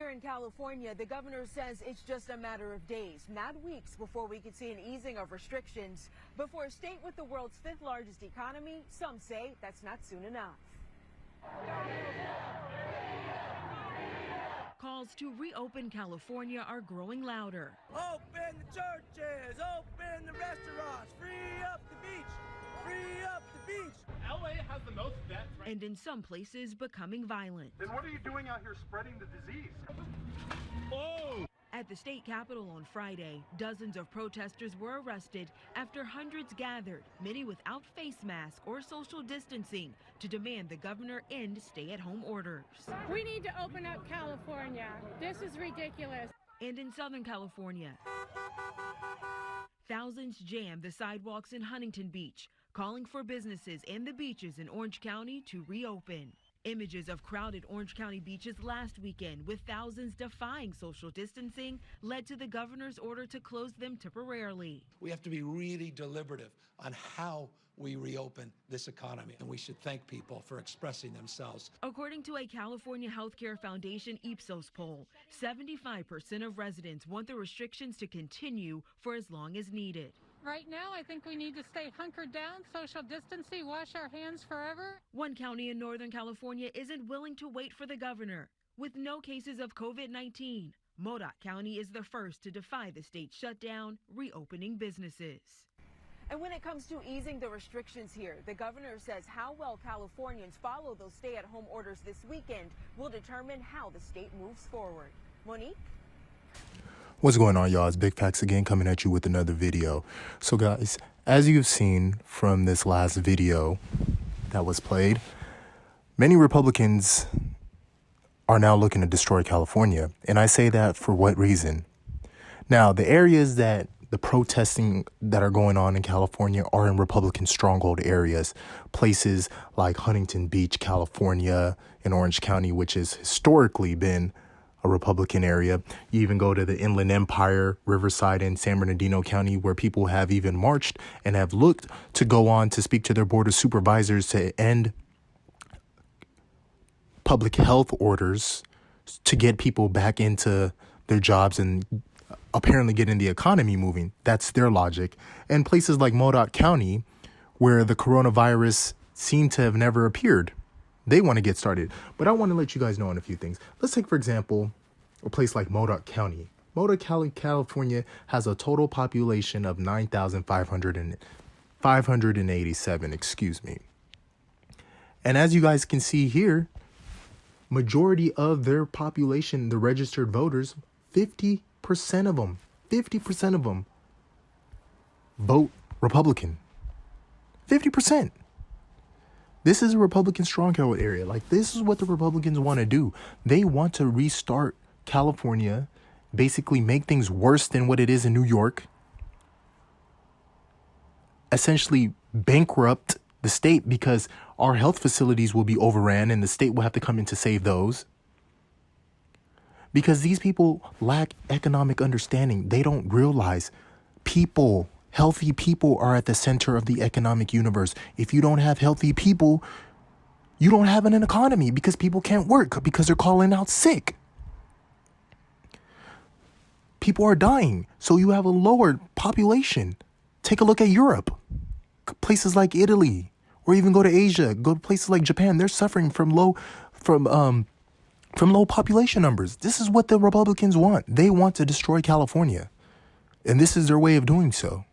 Here in California, the governor says it's just a matter of days, not weeks, before we could see an easing of restrictions. But for a state with the world's fifth largest economy, some say that's not soon enough. Calls to reopen California are growing louder. Open the churches, open the restaurants, free up the beach, free up the beach. LA has the most deaths. And in some places becoming violent. Then what are you doing out here spreading the disease? Oh! At the state capitol on Friday, dozens of protesters were arrested after hundreds gathered, many without face masks or social distancing, to demand the governor end stay-at-home orders. We need to open up California. This is ridiculous. And in Southern California, thousands jammed the sidewalks in Huntington Beach, calling for businesses and the beaches in Orange County to reopen. Images of crowded Orange County beaches last weekend, with thousands defying social distancing, led to the governor's order to close them temporarily. We have to be really deliberative on how we reopen this economy, and we should thank people for expressing themselves. According to a California Healthcare Foundation Ipsos poll, 75% of residents want the restrictions to continue for as long as needed. Right now, I think we need to stay hunkered down, social distancing, wash our hands forever. One county in Northern California isn't willing to wait for the governor. With no cases of COVID-19, Modoc County is the first to defy the state shutdown, reopening businesses. And when it comes to easing the restrictions here, the governor says how well Californians follow those stay-at-home orders this weekend will determine how the state moves forward. Monique? What's going on, y'all? It's Big Facts again, coming at you with another video. So guys, as you've seen from this last video that was played, many Republicans are now looking to destroy California. And I say that for what reason? Now, the areas that the protesting that are going on in California are in Republican stronghold areas, places like Huntington Beach, California, and Orange County, which has historically been a Republican area. You even go to the Inland Empire, Riverside, and San Bernardino County, where people have even marched and have looked to go on to speak to their board of supervisors to end public health orders to get people back into their jobs and apparently getting the economy moving. That's their logic. And places like Modoc County, where the coronavirus seemed to have never appeared, they want to get started. But I want to let you guys know on a few things. Let's take, for example, a place like Modoc County. Modoc County, California has a total population of 9,587, excuse me. And as you guys can see here, majority of their population, the registered voters, 50% of them vote Republican. 50%. This is a Republican stronghold area. Like, this is what the Republicans want to do. They want to restart California, basically make things worse than what it is in New York, essentially bankrupt the state because our health facilities will be overran and the state will have to come in to save those. Because these people lack economic understanding. They don't realize people, healthy people, are at the center of the economic universe. If you don't have healthy people, you don't have an economy because people can't work because they're calling out sick. People are dying, so you have a lowered population. Take a look at Europe, places like Italy, or even go to Asia, go to places like Japan. They're suffering from low population numbers. This is what the Republicans want. They want to destroy California, and this is their way of doing so.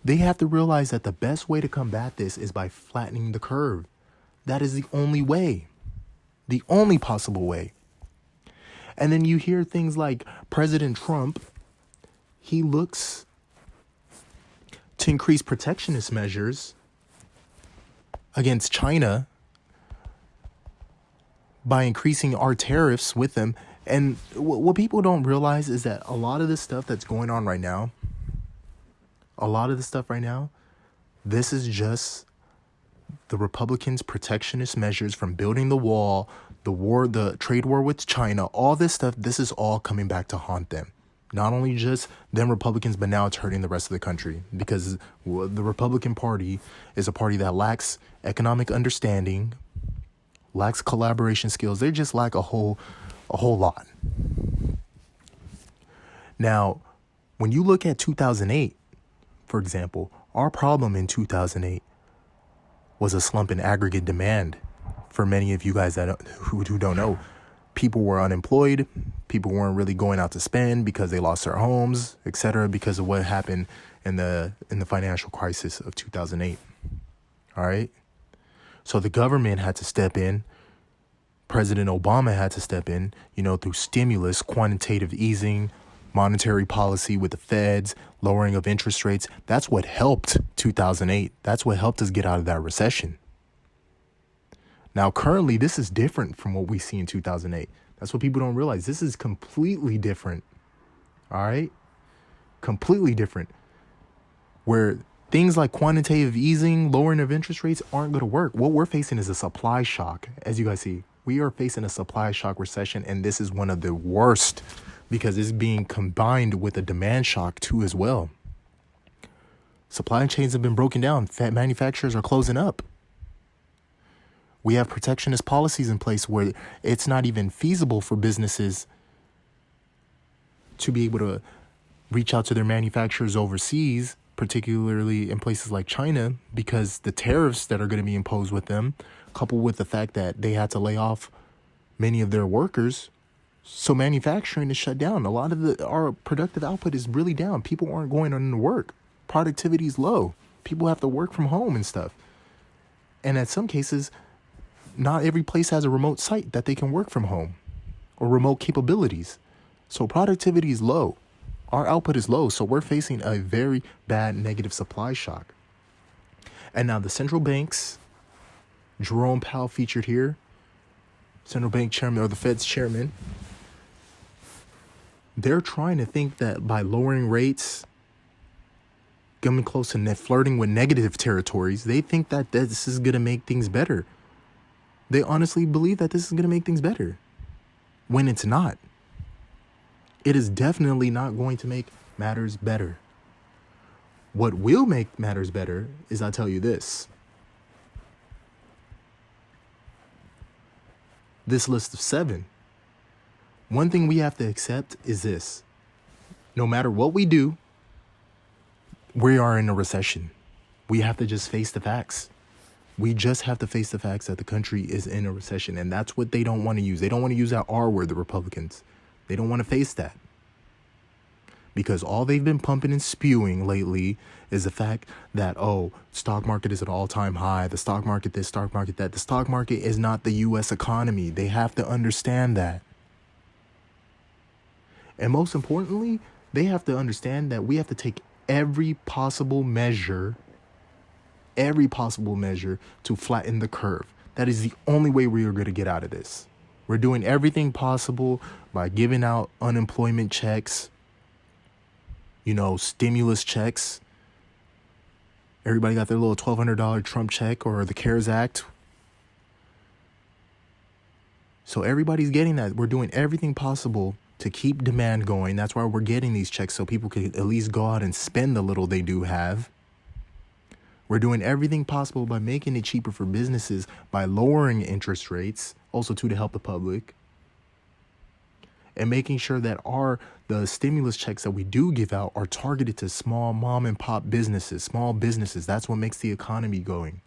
They have to realize that the best way to combat this is by flattening the curve. That is the only way, the only possible way. And then you hear things like President Trump, he looks to increase protectionist measures against China by increasing our tariffs with them. And what people don't realize is that a lot of this stuff that's going on right now, this is just the Republicans' protectionist measures from building the wall, the war, the trade war with China, all this stuff. This is all coming back to haunt them. Not only just them Republicans, but now it's hurting the rest of the country because the Republican Party is a party that lacks economic understanding, lacks collaboration skills. They just lack a whole lot. Now, when you look at 2008, for example, our problem in 2008 was a slump in aggregate demand. For many of you guys who don't know, people were unemployed. People weren't really going out to spend because they lost their homes, etc., because of what happened in the financial crisis of 2008. All right. So the government had to step in. President Obama had to step in, through stimulus, quantitative easing, monetary policy with the feds, lowering of interest rates. That's what helped 2008. That's what helped us get out of that recession. Now, currently, this is different from what we see in 2008. That's what people don't realize. This is completely different. All right? Completely different. Where things like quantitative easing, lowering of interest rates aren't going to work. What we're facing is a supply shock. As you guys see, we are facing a supply shock recession, and this is one of the worst because it's being combined with a demand shock too as well. Supply chains have been broken down. Manufacturers are closing up. We have protectionist policies in place where it's not even feasible for businesses to be able to reach out to their manufacturers overseas, particularly in places like China, because the tariffs that are going to be imposed with them, coupled with the fact that they had to lay off many of their workers. So manufacturing is shut down. A lot of our productive output is really down. People aren't going on to work. Productivity is low. People have to work from home and stuff. And in some cases, not every place has a remote site that they can work from home or remote capabilities. So productivity is low. Our output is low. So we're facing a very bad negative supply shock. And now the central banks, Jerome Powell featured here, central bank chairman or the Fed's chairman, they're trying to think that by lowering rates, coming close to flirting with negative territories, they think that this is going to make things better. They honestly believe that this is going to make things better when it's not. It is definitely not going to make matters better. What will make matters better is, I'll tell you this. This list of 7. One thing we have to accept is this. No matter what we do, we are in a recession. We have to just face the facts. We just have to face the facts that the country is in a recession. And that's what they don't want to use. They don't want to use that R word, the Republicans. They don't want to face that. Because all they've been pumping and spewing lately is the fact that, stock market is at an all-time high. The stock market this, stock market that. The stock market is not the U.S. economy. They have to understand that. And most importantly, they have to understand that we have to take every possible measure to flatten the curve. That is the only way we are going to get out of this. We're doing everything possible by giving out unemployment checks, stimulus checks. Everybody got their little $1,200 Trump check or the CARES Act. So everybody's getting that. We're doing everything possible to keep demand going. That's why we're getting these checks, so people can at least go out and spend the little they do have. We're doing everything possible by making it cheaper for businesses, by lowering interest rates, also to help the public, and making sure that the stimulus checks that we do give out are targeted to small mom and pop businesses, small businesses. That's what makes the economy going.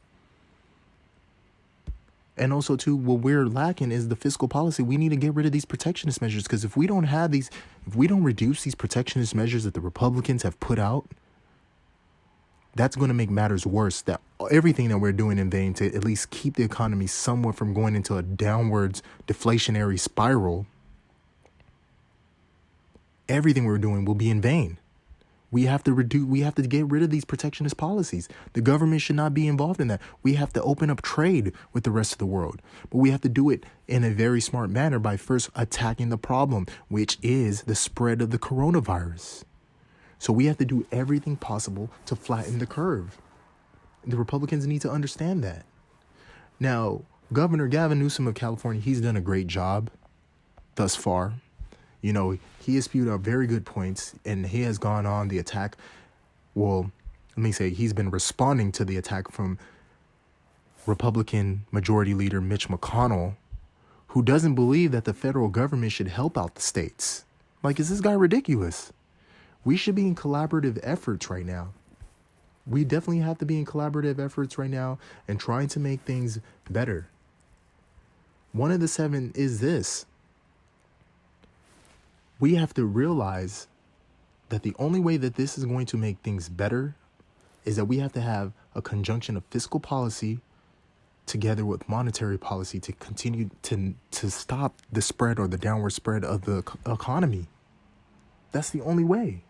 And also, too, what we're lacking is the fiscal policy. We need to get rid of these protectionist measures, because if we don't reduce these protectionist measures that the Republicans have put out, that's going to make matters worse. That everything that we're doing in vain to at least keep the economy somewhat from going into a downwards deflationary spiral, everything we're doing will be in vain. We have to get rid of these protectionist policies. The government should not be involved in that. We have to open up trade with the rest of the world. But we have to do it in a very smart manner by first attacking the problem, which is the spread of the coronavirus. So we have to do everything possible to flatten the curve. The Republicans need to understand that. Now, Governor Gavin Newsom of California, he's done a great job thus far. He has spewed out very good points, and he has gone on the attack. Well, let me say he's been responding to the attack from Republican Majority Leader Mitch McConnell, who doesn't believe that the federal government should help out the states. Like, is this guy ridiculous? We should be in collaborative efforts right now. We definitely have to be in collaborative efforts right now and trying to make things better. One of the 7 is this. We have to realize that the only way that this is going to make things better is that we have to have a conjunction of fiscal policy together with monetary policy to continue to stop the spread or the downward spread of the economy. That's the only way.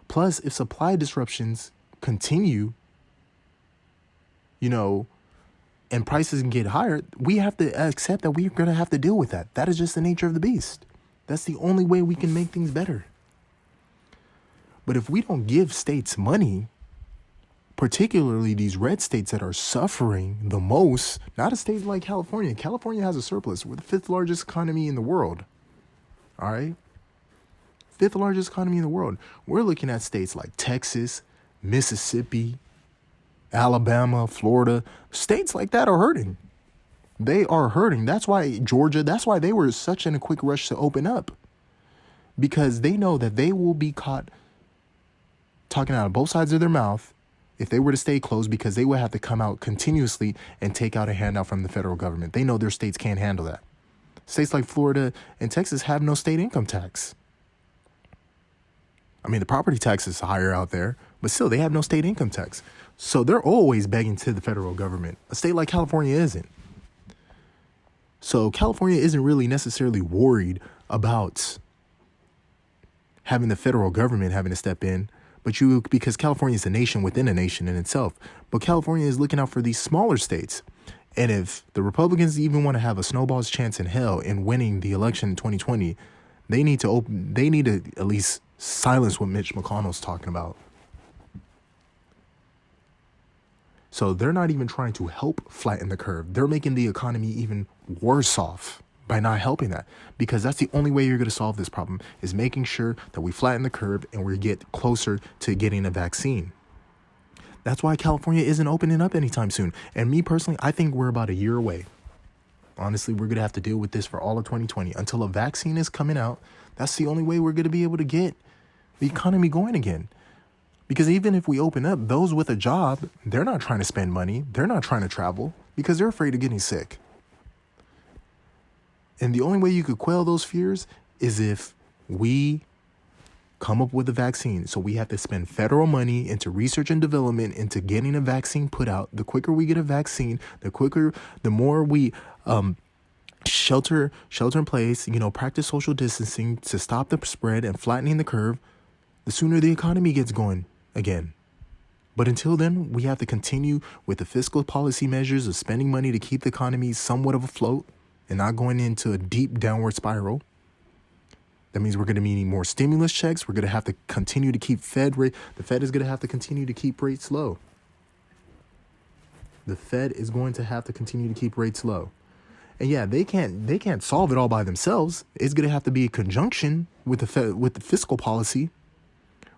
Plus, if supply disruptions continue, and prices can get higher, we have to accept that we're going to have to deal with that. That is just the nature of the beast. That's the only way we can make things better. But if we don't give states money, particularly these red states that are suffering the most, not a state like California. California has a surplus. We're the 5th largest economy in the world. All right? 5th largest economy in the world. We're looking at states like Texas, Mississippi, Alabama, Florida. States like that are hurting. They are hurting. That's why Georgia, that's why they were such in a quick rush to open up. Because they know that they will be caught talking out of both sides of their mouth if they were to stay closed, because they would have to come out continuously and take out a handout from the federal government. They know their states can't handle that. States like Florida and Texas have no state income tax. I mean, the property tax is higher out there, but still they have no state income tax. So they're always begging to the federal government. A state like California isn't. So California isn't really necessarily worried about having the federal government having to step in, because California is a nation within a nation in itself. But California is looking out for these smaller states. And if the Republicans even want to have a snowball's chance in hell in winning the election in 2020, they need to at least silence what Mitch McConnell's talking about. So they're not even trying to help flatten the curve. They're making the economy even worse off by not helping that, because that's the only way you're going to solve this problem, is making sure that we flatten the curve and we get closer to getting a vaccine. That's why California isn't opening up anytime soon. And me personally, I think we're about a year away. Honestly, we're going to have to deal with this for all of 2020 until a vaccine is coming out. That's the only way we're going to be able to get the economy going again. Because even if we open up, those with a job, they're not trying to spend money. They're not trying to travel because they're afraid of getting sick. And the only way you could quell those fears is if we come up with a vaccine. So we have to spend federal money into research and development, into getting a vaccine put out. The quicker we get a vaccine, the more we shelter in place, practice social distancing to stop the spread and flattening the curve, the sooner the economy gets going again. But until then, we have to continue with the fiscal policy measures of spending money to keep the economy somewhat of afloat and not going into a deep downward spiral. That means we're going to be needing more stimulus checks. We're going to have to continue to keep the Fed is going to have to continue to keep rates low. The Fed is going to have to continue to keep rates low. And yeah, they can't solve it all by themselves. It's going to have to be a conjunction with the Fed, with the fiscal policy.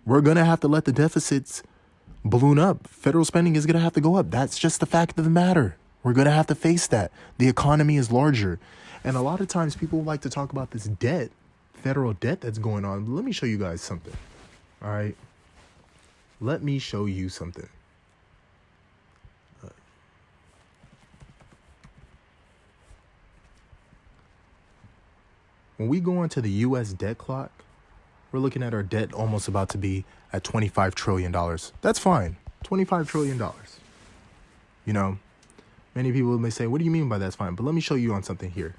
We're going to have to let the deficits balloon up. Federal spending is going to have to go up. That's just the fact of the matter. We're going to have to face that. The economy is larger. And a lot of times people like to talk about this debt, federal debt that's going on. But let me show you guys something. All right. Let me show you something. When we go into the U.S. debt clock, we're looking at our debt almost about to be at $25 trillion. That's fine. $25 trillion. Many people may say, what do you mean by that's fine? But let me show you on something here.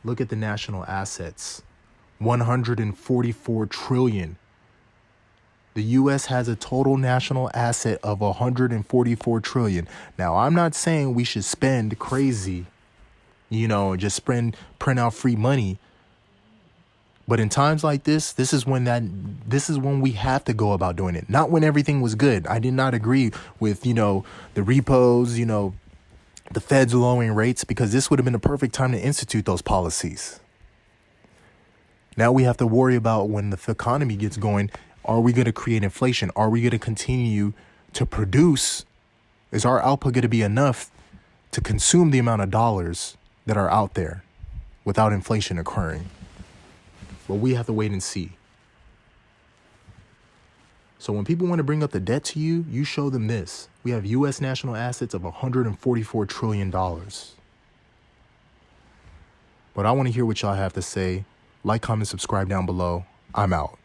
Look at the national assets. 144 trillion. The U.S. has a total national asset of 144 trillion. Now, I'm not saying we should spend crazy, just print out free money. But in times like this is when we have to go about doing it. Not when everything was good. I did not agree with, the repos, the Fed's lowering rates, because this would have been the perfect time to institute those policies. Now we have to worry about when the economy gets going, are we going to create inflation? Are we going to continue to produce Is our output going to be enough to consume the amount of dollars that are out there without inflation occurring? Well, we have to wait and see. So when people want to bring up the debt to you, you show them this. We have U.S. national assets of $144 trillion. But I want to hear what y'all have to say. Like, comment, subscribe down below. I'm out.